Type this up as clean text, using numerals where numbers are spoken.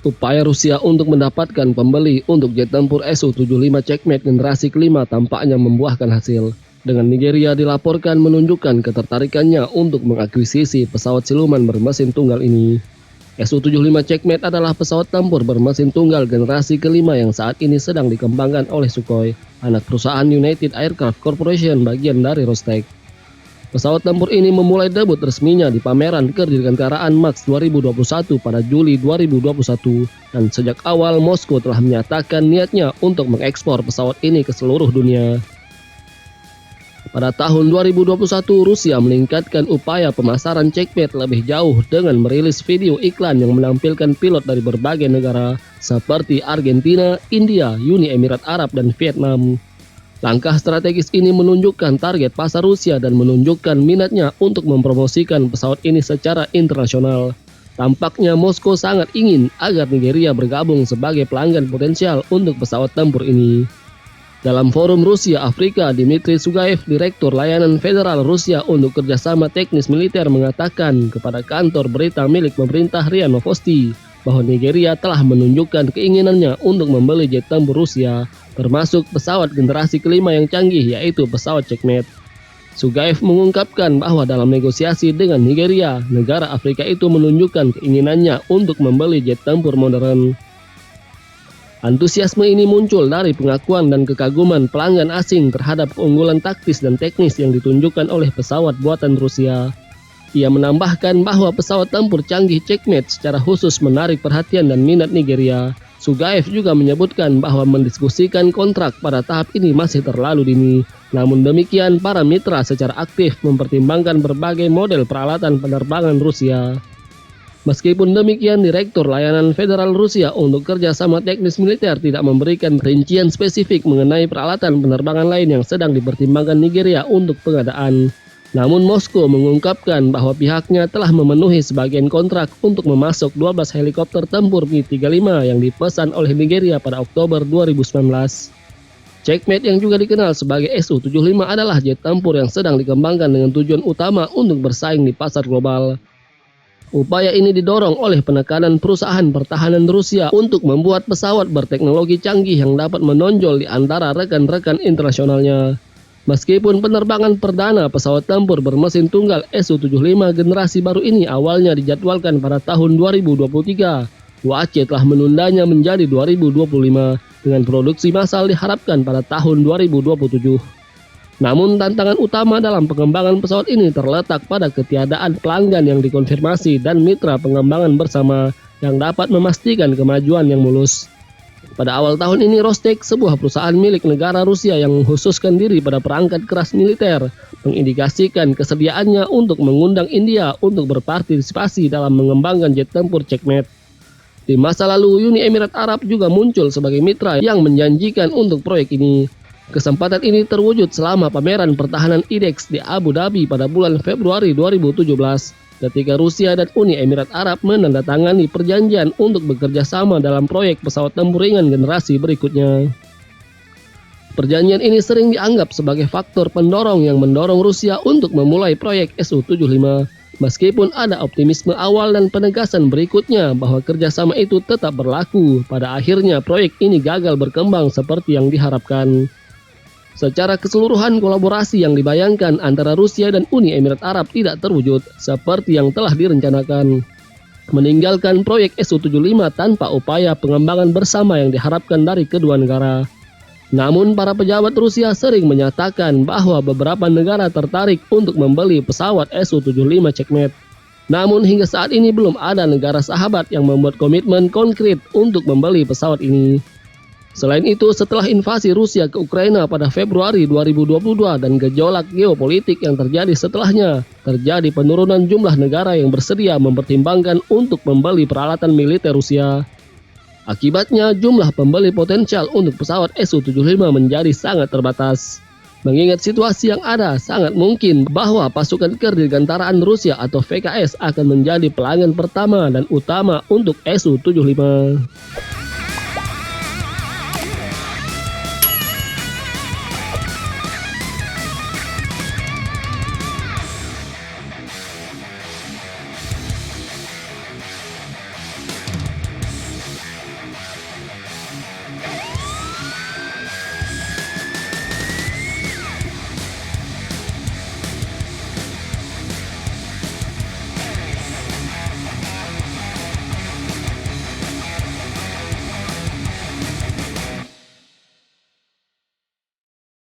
Upaya Rusia untuk mendapatkan pembeli untuk jet tempur Su-75 Checkmate generasi kelima tampaknya membuahkan hasil. Dengan Nigeria dilaporkan menunjukkan ketertarikannya untuk mengakuisisi pesawat siluman bermesin tunggal ini. Su-75 Checkmate adalah pesawat tempur bermesin tunggal generasi kelima yang saat ini sedang dikembangkan oleh Sukhoi, anak perusahaan United Aircraft Corporation bagian dari Rostec. Pesawat tempur ini memulai debut resminya di pameran Kedirgantaraan Max 2021 pada Juli 2021 dan sejak awal Moskow telah menyatakan niatnya untuk mengekspor pesawat ini ke seluruh dunia. Pada tahun 2021, Rusia meningkatkan upaya pemasaran Checkmate lebih jauh dengan merilis video iklan yang menampilkan pilot dari berbagai negara seperti Argentina, India, Uni Emirat Arab, dan Vietnam. Langkah strategis ini menunjukkan target pasar Rusia dan menunjukkan minatnya untuk mempromosikan pesawat ini secara internasional. Tampaknya Moskow sangat ingin agar Nigeria bergabung sebagai pelanggan potensial untuk pesawat tempur ini. Dalam forum Rusia Afrika, Dmitry Sugaev, Direktur Layanan Federal Rusia untuk Kerjasama Teknis Militer mengatakan kepada kantor berita milik pemerintah RIA Novosti bahwa Nigeria telah menunjukkan keinginannya untuk membeli jet tempur Rusia, termasuk pesawat generasi kelima yang canggih yaitu pesawat Checkmate. Sugaev mengungkapkan bahwa dalam negosiasi dengan Nigeria, negara Afrika itu menunjukkan keinginannya untuk membeli jet tempur modern. Antusiasme ini muncul dari pengakuan dan kekaguman pelanggan asing terhadap keunggulan taktis dan teknis yang ditunjukkan oleh pesawat buatan Rusia. Ia menambahkan bahwa pesawat tempur canggih Checkmate secara khusus menarik perhatian dan minat Nigeria. Sugaev juga menyebutkan bahwa mendiskusikan kontrak pada tahap ini masih terlalu dini. Namun demikian, para mitra secara aktif mempertimbangkan berbagai model peralatan penerbangan Rusia. Meskipun demikian, Direktur Layanan Federal Rusia untuk Kerjasama Teknis Militer tidak memberikan rincian spesifik mengenai peralatan penerbangan lain yang sedang dipertimbangkan Nigeria untuk pengadaan. Namun Moskow mengungkapkan bahwa pihaknya telah memenuhi sebagian kontrak untuk memasok 12 helikopter tempur Mi-35 yang dipesan oleh Nigeria pada Oktober 2019. Checkmate yang juga dikenal sebagai Su-75 adalah jet tempur yang sedang dikembangkan dengan tujuan utama untuk bersaing di pasar global. Upaya ini didorong oleh penekanan perusahaan pertahanan Rusia untuk membuat pesawat berteknologi canggih yang dapat menonjol di antara rekan-rekan internasionalnya. Meskipun penerbangan perdana pesawat tempur bermesin tunggal Su-75 generasi baru ini awalnya dijadwalkan pada tahun 2023, WAC telah menundanya menjadi 2025 dengan produksi massal diharapkan pada tahun 2027. Namun tantangan utama dalam pengembangan pesawat ini terletak pada ketiadaan pelanggan yang dikonfirmasi dan mitra pengembangan bersama yang dapat memastikan kemajuan yang mulus. Pada awal tahun ini, Rostec, sebuah perusahaan milik negara Rusia yang mengkhususkan diri pada perangkat keras militer, mengindikasikan kesediaannya untuk mengundang India untuk berpartisipasi dalam mengembangkan jet tempur Checkmate. Di masa lalu, Uni Emirat Arab juga muncul sebagai mitra yang menjanjikan untuk proyek ini. Kesempatan ini terwujud selama pameran pertahanan IDEX di Abu Dhabi pada bulan Februari 2017. Ketika Rusia dan Uni Emirat Arab menandatangani perjanjian untuk bekerja sama dalam proyek pesawat tempur ringan generasi berikutnya. Perjanjian ini sering dianggap sebagai faktor pendorong yang mendorong Rusia untuk memulai proyek Su-75. Meskipun ada optimisme awal dan penegasan berikutnya bahwa kerjasama itu tetap berlaku, pada akhirnya proyek ini gagal berkembang seperti yang diharapkan. Secara keseluruhan, kolaborasi yang dibayangkan antara Rusia dan Uni Emirat Arab tidak terwujud seperti yang telah direncanakan, meninggalkan proyek Su-75 tanpa upaya pengembangan bersama yang diharapkan dari kedua negara. Namun para pejabat Rusia sering menyatakan bahwa beberapa negara tertarik untuk membeli pesawat Su-75 Checkmate. Namun hingga saat ini belum ada negara sahabat yang membuat komitmen konkret untuk membeli pesawat ini. Selain itu, setelah invasi Rusia ke Ukraina pada Februari 2022 dan gejolak geopolitik yang terjadi setelahnya, terjadi penurunan jumlah negara yang bersedia mempertimbangkan untuk membeli peralatan militer Rusia. Akibatnya, jumlah pembeli potensial untuk pesawat Su-75 menjadi sangat terbatas. Mengingat situasi yang ada, sangat mungkin bahwa pasukan Kedirgantaraan Rusia atau VKS akan menjadi pelanggan pertama dan utama untuk Su-75.